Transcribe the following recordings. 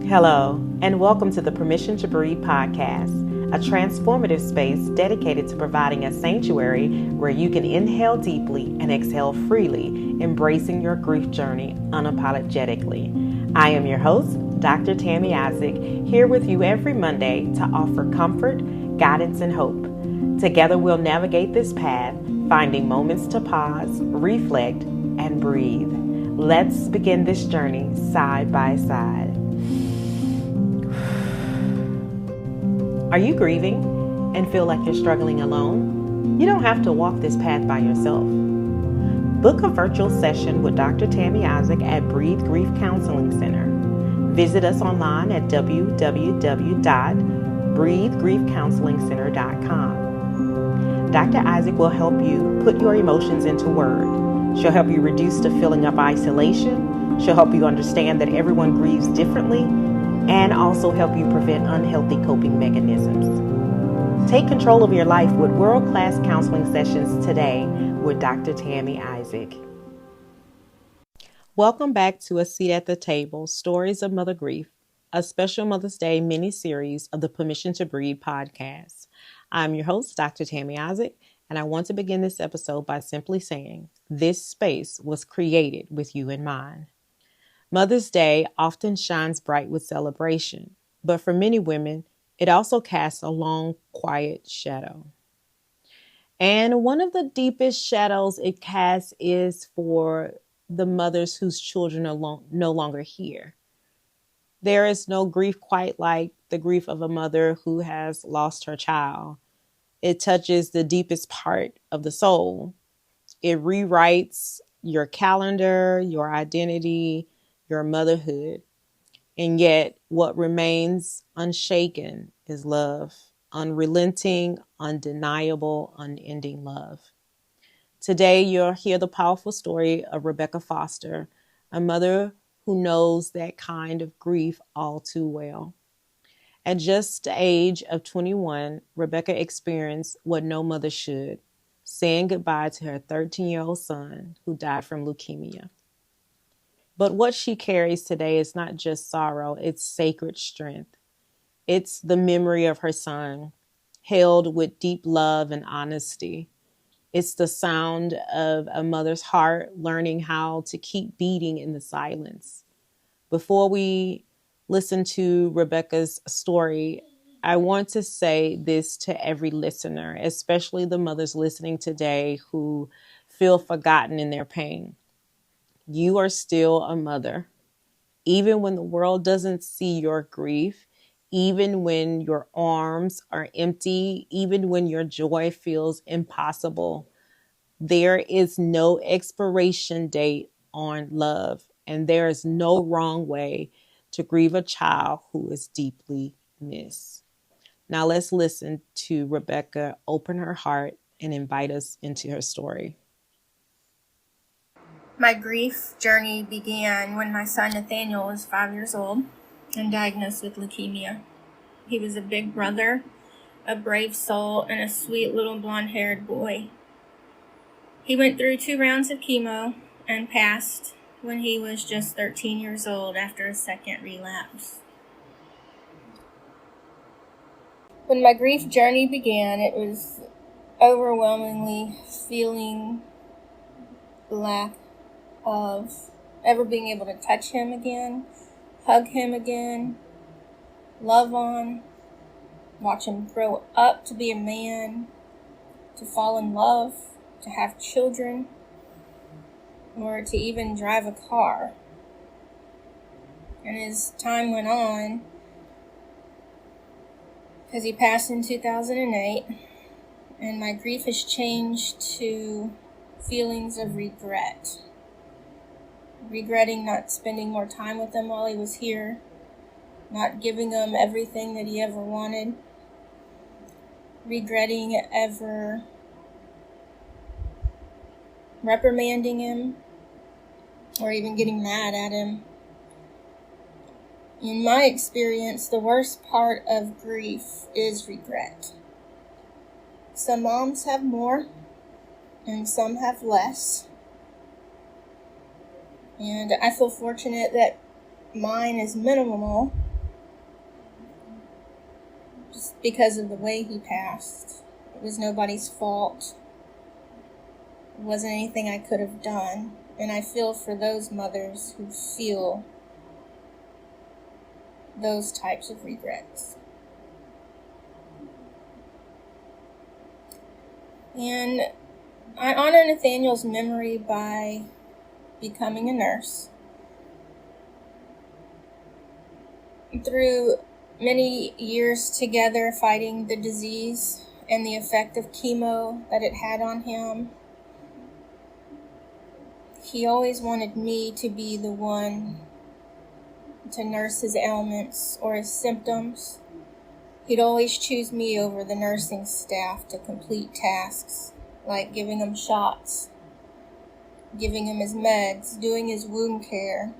Hello, and welcome to the Permission to Breathe podcast, a transformative space dedicated to providing a sanctuary where you can inhale deeply and exhale freely, embracing your grief journey unapologetically. I am your host, Dr. Tammy Isaac, here with you every Monday to offer comfort, guidance, and hope. Together we'll navigate this path, finding moments to pause, reflect, and breathe. Let's begin this journey side by side. Are you grieving and feel like you're struggling alone? You don't have to walk this path by yourself. Book a virtual session with Dr. Tammy Isaac at Breathe Grief Counseling Center. Visit us online at www.breathegriefcounselingcenter.com. Dr. Isaac will help you put your emotions into words. She'll help you reduce the feeling of isolation. She'll help you understand that everyone grieves differently, and also help you prevent unhealthy coping mechanisms. Take control of your life with world-class counseling sessions today with Dr. Tammy Isaac. Welcome back to A Seat at the Table, Stories of Mother Grief, a special Mother's Day mini-series of the Permission to Breathe podcast. I'm your host, Dr. Tammy Isaac, and I want to begin this episode by simply saying, this space was created with you in mind. Mother's Day often shines bright with celebration, but for many women, it also casts a long, quiet shadow. And one of the deepest shadows it casts is for the mothers whose children are no longer here. There is no grief quite like the grief of a mother who has lost her child. It touches the deepest part of the soul. It rewrites your calendar, your identity, your motherhood. And yet what remains unshaken is love, unrelenting, undeniable, unending love. Today, you'll hear the powerful story of Rebecca Foster, a mother who knows that kind of grief all too well. At just the age of 21, Rebecca experienced what no mother should, saying goodbye to her 13-year-old son who died from leukemia. But what she carries today is not just sorrow, it's sacred strength. It's the memory of her son, held with deep love and honesty. It's the sound of a mother's heart learning how to keep beating in the silence. Before we listen to Rebecca's story, I want to say this to every listener, especially the mothers listening today who feel forgotten in their pain. You are still a mother. Even when the world doesn't see your grief, even when your arms are empty, even when your joy feels impossible, there is no expiration date on love, and there is no wrong way to grieve a child who is deeply missed. Now let's listen to Rebecca open her heart and invite us into her story. My grief journey began when my son Nathaniel was 5 years old and diagnosed with leukemia. He was a big brother, a brave soul, and a sweet little blonde-haired boy. He went through 2 rounds of chemo and passed when he was just 13 years old after a second relapse. When my grief journey began, it was overwhelmingly feeling lack of ever being able to touch him again, hug him again, love on, watch him grow up to be a man, to fall in love, to have children, or to even drive a car. And as time went on, because he passed in 2008, and my grief has changed to feelings of regret. Regretting not spending more time with him while he was here, not giving him everything that he ever wanted, regretting ever reprimanding him or even getting mad at him. In my experience, the worst part of grief is regret. Some moms have more and some have less. And I feel fortunate that mine is minimal just because of the way he passed. It was nobody's fault. It wasn't anything I could have done. And I feel for those mothers who feel those types of regrets. And I honor Nathaniel's memory by becoming a nurse. Through many years together fighting the disease and the effect of chemo that it had on him, he always wanted me to be the one to nurse his ailments or his symptoms. He'd always choose me over the nursing staff to complete tasks like giving him shots, giving him his meds, doing his wound care.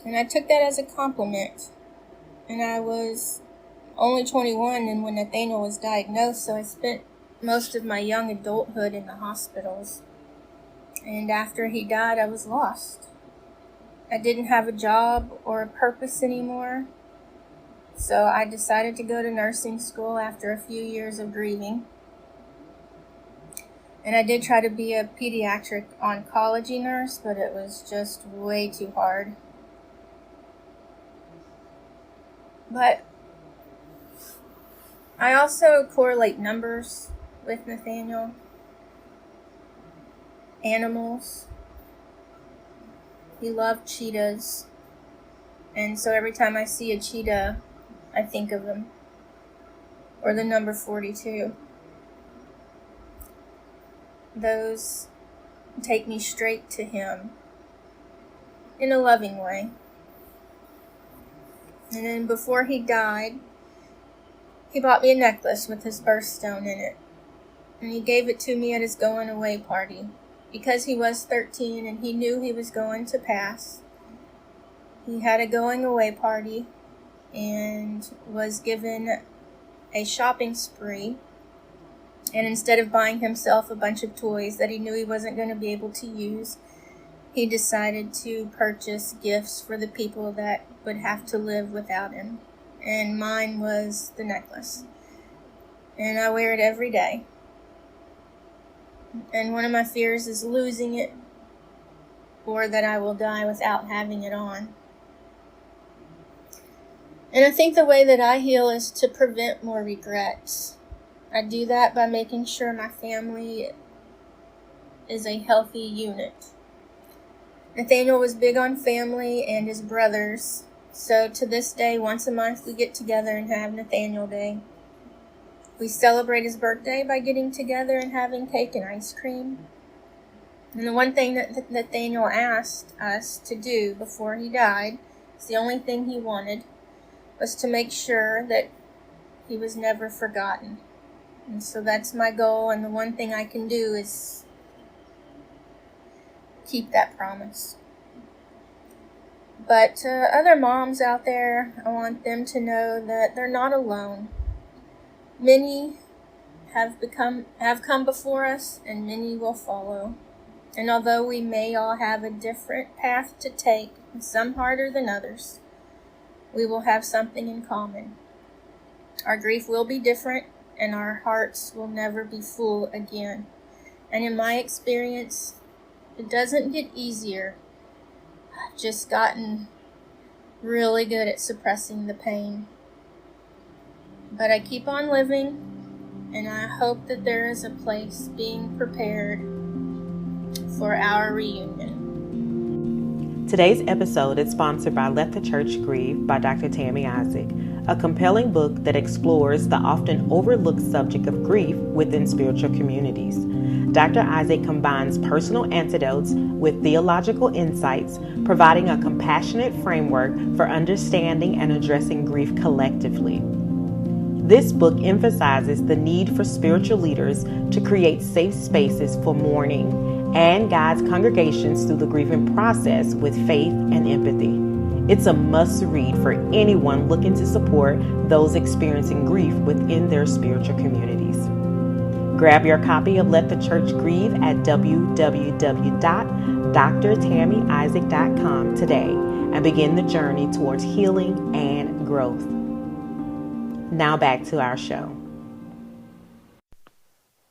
And I took that as a compliment. And I was only 21 and when Nathaniel was diagnosed, so I spent most of my young adulthood in the hospitals. And after he died, I was lost. I didn't have a job or a purpose anymore. So I decided to go to nursing school after a few years of grieving. And I did try to be a pediatric oncology nurse, but it was just way too hard. But I also correlate numbers with Nathaniel. Animals. He loved cheetahs. And so every time I see a cheetah, I think of him. Or the number 42. Those take me straight to him in a loving way. And then before he died, he bought me a necklace with his birthstone in it. And he gave it to me at his going away party. Because he was 13 and he knew he was going to pass, he had a going away party and was given a shopping spree. And instead of buying himself a bunch of toys that he knew he wasn't going to be able to use, he decided to purchase gifts for the people that would have to live without him. And mine was the necklace. And I wear it every day. And one of my fears is losing it, or that I will die without having it on. And I think the way that I heal is to prevent more regrets. I do that by making sure my family is a healthy unit. Nathaniel was big on family and his brothers, so to this day, once a month we get together and have Nathaniel Day. We celebrate his birthday by getting together and having cake and ice cream. And the one thing that Nathaniel asked us to do before he died, it's the only thing he wanted, was to make sure that he was never forgotten. And so that's my goal, and the one thing I can do is keep that promise. But to other moms out there, I want them to know that they're not alone. Many have come before us, and many will follow. And although we may all have a different path to take, some harder than others, we will have something in common. Our grief will be different, and our hearts will never be full again. And in my experience, it doesn't get easier. I've just gotten really good at suppressing the pain. But I keep on living, and I hope that there is a place being prepared for our reunion. Today's episode is sponsored by Let the Church Grieve by Dr. Tammy Isaac, a compelling book that explores the often overlooked subject of grief within spiritual communities. Dr. Isaac combines personal antidotes with theological insights, providing a compassionate framework for understanding and addressing grief collectively. This book emphasizes the need for spiritual leaders to create safe spaces for mourning and guides congregations through the grieving process with faith and empathy. It's a must-read for anyone looking to support those experiencing grief within their spiritual communities. Grab your copy of Let the Church Grieve at www.drtammyisaac.com today and begin the journey towards healing and growth. Now back to our show.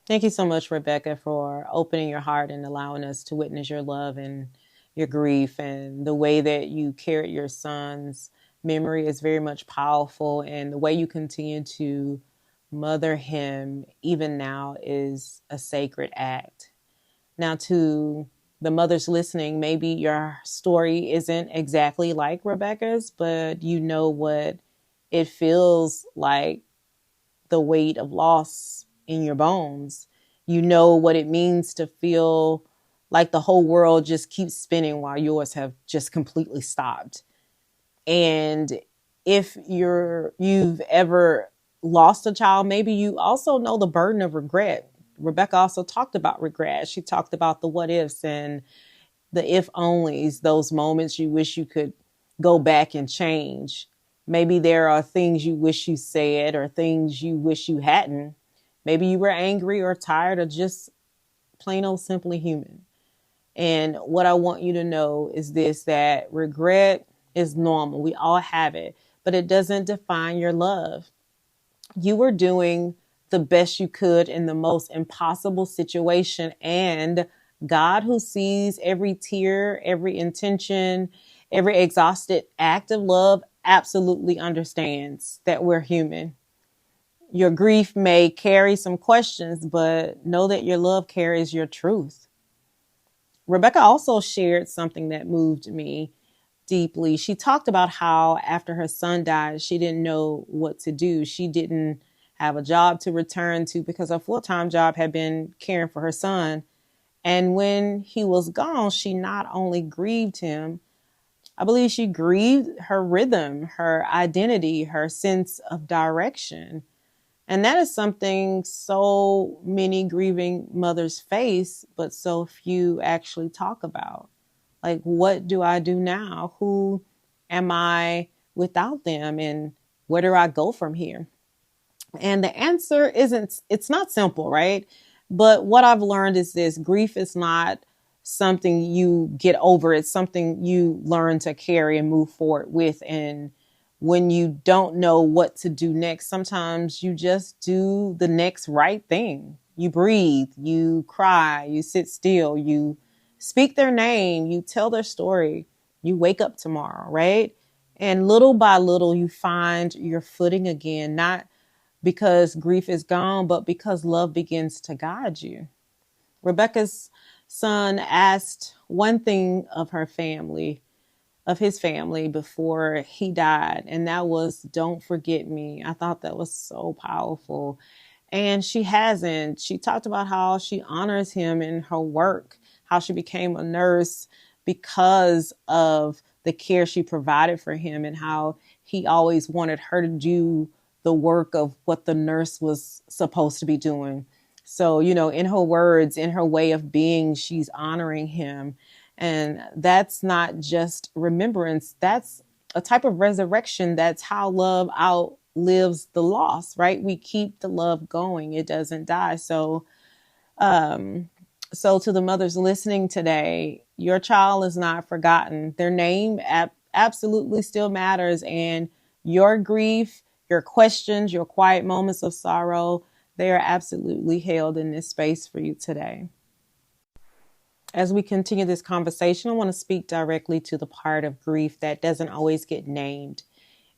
Thank you so much, Rebecca, for opening your heart and allowing us to witness your love and your grief, and the way that you carried your son's memory is very much powerful, and the way you continue to mother him even now is a sacred act. Now, to the mothers listening, maybe your story isn't exactly like Rebecca's, but you know what it feels like, the weight of loss in your bones. You know what it means to feel like the whole world just keeps spinning while yours have just completely stopped. And if you've ever lost a child, maybe you also know the burden of regret. Rebecca also talked about regret. She talked about the what ifs and the if onlys, those moments you wish you could go back and change. Maybe there are things you wish you said or things you wish you hadn't. Maybe you were angry or tired or just plain old simply human. And what I want you to know is this, that regret is normal. We all have it, but it doesn't define your love. You were doing the best you could in the most impossible situation. And God, who sees every tear, every intention, every exhausted act of love, absolutely understands that we're human. Your grief may carry some questions, but know that your love carries your truth. Rebecca also shared something that moved me deeply. She talked about how after her son died, she didn't know what to do. She didn't have a job to return to because her full-time job had been caring for her son. And when he was gone, she not only grieved him, I believe she grieved her rhythm, her identity, her sense of direction. And that is something so many grieving mothers face, but so few actually talk about. Like, what do I do now? Who am I without them? And where do I go from here? And the answer it's not simple, right? But what I've learned is this: grief is not something you get over. It's something you learn to carry and move forward with. And when you don't know what to do next, sometimes you just do the next right thing. You breathe, you cry, you sit still, you speak their name, you tell their story, you wake up tomorrow, right? And little by little, you find your footing again, not because grief is gone, but because love begins to guide you. Rebecca's son asked one thing of her family, of his family, before he died, and that was, "Don't forget me." I thought that was so powerful. And she hasn't. She talked about how she honors him in her work, how she became a nurse because of the care she provided for him, and how he always wanted her to do the work of what the nurse was supposed to be doing. So, in her words, in her way of being, she's honoring him. And that's not just remembrance. That's a type of resurrection. That's how love outlives the loss, right? We keep the love going. It doesn't die. So to the mothers listening today, your child is not forgotten. Their name absolutely still matters. And your grief, your questions, your quiet moments of sorrow, they are absolutely held in this space for you today. As we continue this conversation, I want to speak directly to the part of grief that doesn't always get named.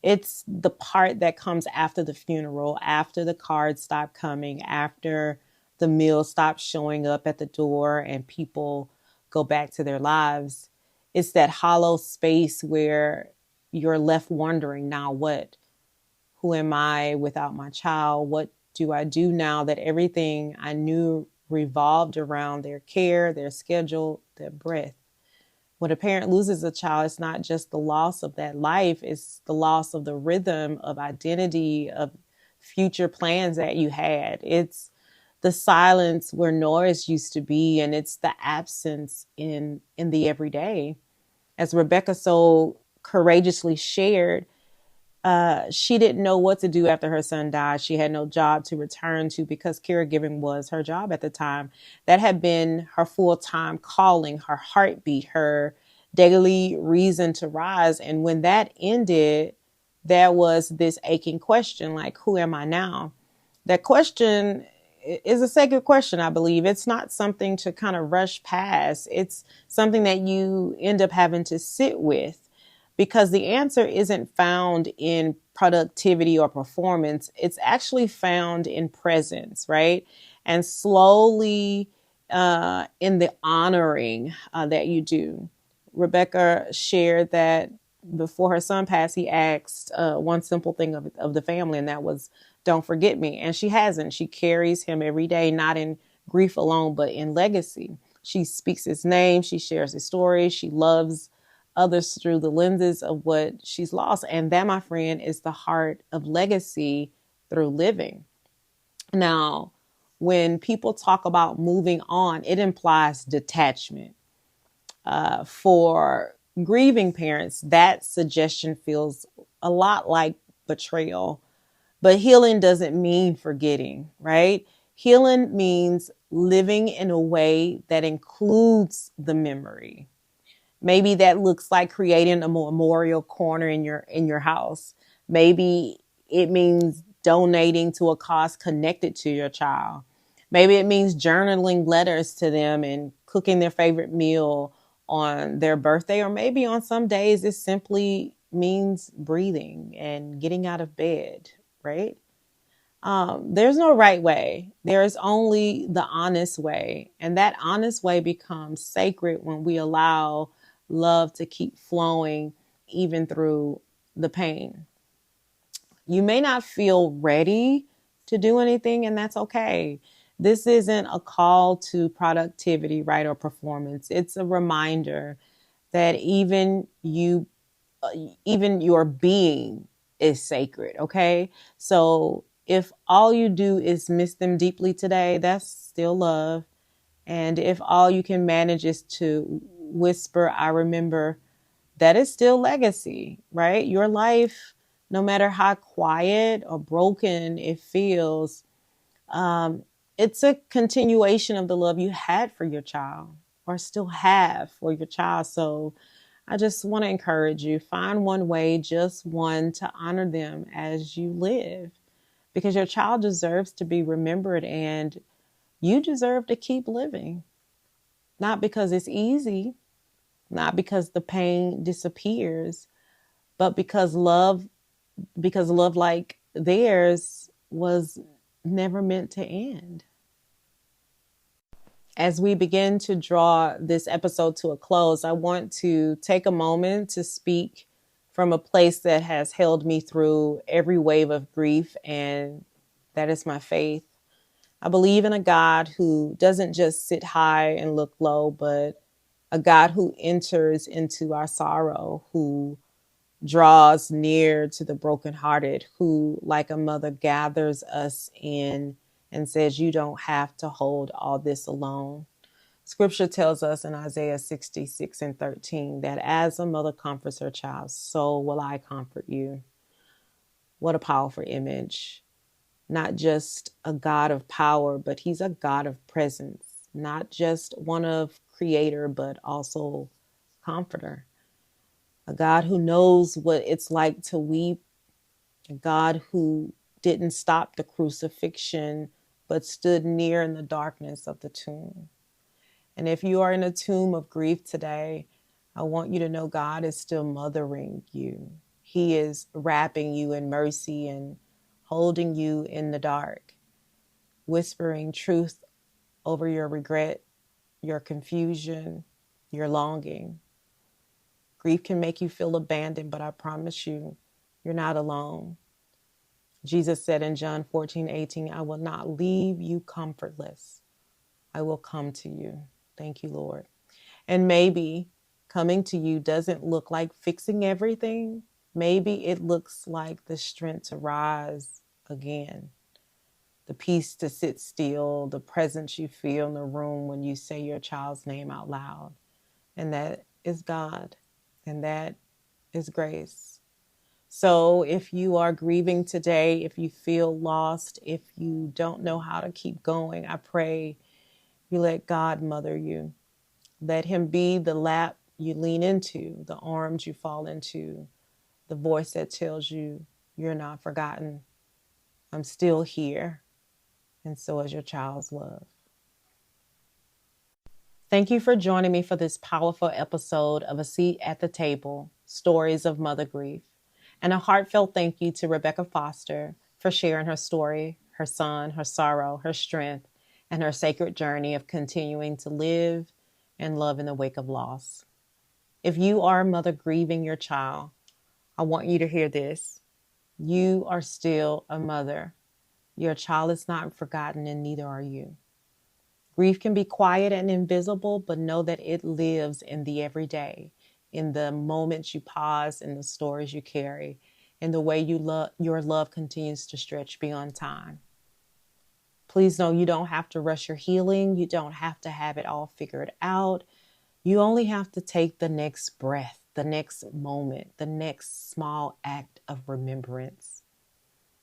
It's the part that comes after the funeral, after the cards stop coming, after the meal stops showing up at the door and people go back to their lives. It's that hollow space where you're left wondering, now what? Who am I without my child? What do I do now that everything I knew revolved around their care, their schedule, their breath? When a parent loses a child, it's not just the loss of that life, it's the loss of the rhythm, of identity, of future plans that you had. It's the silence where noise used to be, and it's the absence in the everyday. As Rebecca so courageously shared, she didn't know what to do after her son died. She had no job to return to because caregiving was her job at the time. That had been her full-time calling, her heartbeat, her daily reason to rise. And when that ended, there was this aching question, like, who am I now? That question is a sacred question, I believe. It's not something to kind of rush past. It's something that you end up having to sit with, because the answer isn't found in productivity or performance. It's actually found in presence, right? And slowly in the honoring that you do. Rebecca shared that before her son passed, he asked one simple thing of the family, and that was, don't forget me. And she hasn't. She carries him every day, not in grief alone, but in legacy. She speaks his name. She shares his story. She loves others through the lenses of what she's lost. And that, my friend, is the heart of legacy through living. Now, when people talk about moving on, it implies detachment. For grieving parents, that suggestion feels a lot like betrayal. But healing doesn't mean forgetting, right? Healing means living in a way that includes the memory. Maybe that looks like creating a memorial corner in your house. Maybe it means donating to a cause connected to your child. Maybe it means journaling letters to them and cooking their favorite meal on their birthday. Or maybe on some days it simply means breathing and getting out of bed, right? There's no right way. There is only the honest way. And that honest way becomes sacred when we allow love to keep flowing even through the pain. You may not feel ready to do anything, and that's okay. This isn't a call to productivity, right, or performance. It's a reminder that even your being is sacred, okay? So if all you do is miss them deeply today, that's still love. And if all you can manage is to whisper, I remember, that is still legacy, right? Your life, no matter how quiet or broken it feels, um, it's a continuation of the love you had for your child or still have for your child. So I just want to encourage you, find one way, just one, to honor them as you live, because your child deserves to be remembered and you deserve to keep living. Not because it's easy, not because the pain disappears, but because love like theirs was never meant to end. As we begin to draw this episode to a close, I want to take a moment to speak from a place that has held me through every wave of grief, and that is my faith. I believe in a God who doesn't just sit high and look low, but a God who enters into our sorrow, who draws near to the brokenhearted, who, like a mother, gathers us in and says, you don't have to hold all this alone. Scripture tells us in Isaiah 66:13 that as a mother comforts her child, so will I comfort you. What a powerful image. Not just a God of power, but he's a God of presence. Not just one of creator, but also comforter. A God who knows what it's like to weep. A God who didn't stop the crucifixion, but stood near in the darkness of the tomb. And if you are in a tomb of grief today, I want you to know God is still mothering you. He is wrapping you in mercy and holding you in the dark, whispering truth over your regret, your confusion, your longing. Grief can make you feel abandoned, but I promise you, you're not alone. Jesus said in John 14:18, I will not leave you comfortless. I will come to you. Thank you, Lord. And maybe coming to you doesn't look like fixing everything. Maybe it looks like the strength to rise again, the peace to sit still, the presence you feel in the room when you say your child's name out loud. And that is God, and that is grace. So if you are grieving today, if you feel lost, if you don't know how to keep going, I pray you let God mother you. Let him be the lap you lean into, the arms you fall into, the voice that tells you you're not forgotten. I'm still here, and so is your child's love. Thank you for joining me for this powerful episode of A Seat at the Table, Stories of Mother Grief. And a heartfelt thank you to Rebecca Foster for sharing her story, her son, her sorrow, her strength, and her sacred journey of continuing to live and love in the wake of loss. If you are a mother grieving your child, I want you to hear this. You are still a mother. Your child is not forgotten, and neither are you. Grief can be quiet and invisible, but know that it lives in the everyday, in the moments you pause, in the stories you carry, in the way your love continues to stretch beyond time. Please know you don't have to rush your healing. You don't have to have it all figured out. You only have to take the next breath, the next moment, the next small act of remembrance.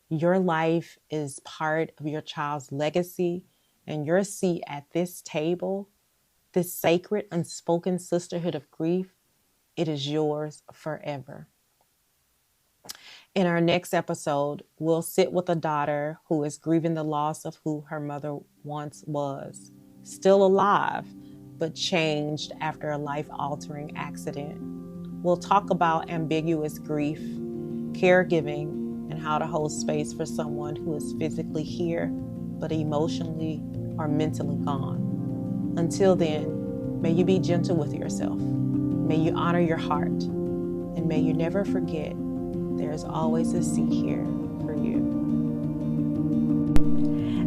Your life is part of your child's legacy, and your seat at this table, this sacred, unspoken sisterhood of grief, it is yours forever. In our next episode, we'll sit with a daughter who is grieving the loss of who her mother once was, still alive, but changed after a life-altering accident. We'll talk about ambiguous grief, caregiving, and how to hold space for someone who is physically here, but emotionally or mentally gone. Until then, may you be gentle with yourself. May you honor your heart. And may you never forget there is always a seat here for you.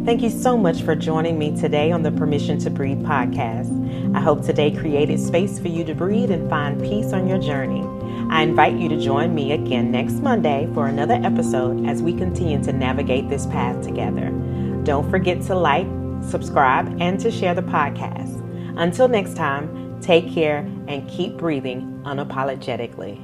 Thank you so much for joining me today on the Permission to Breathe podcast. I hope today created space for you to breathe and find peace on your journey. I invite you to join me again next Monday for another episode as we continue to navigate this path together. Don't forget to like, subscribe, and to share the podcast. Until next time, take care and keep breathing unapologetically.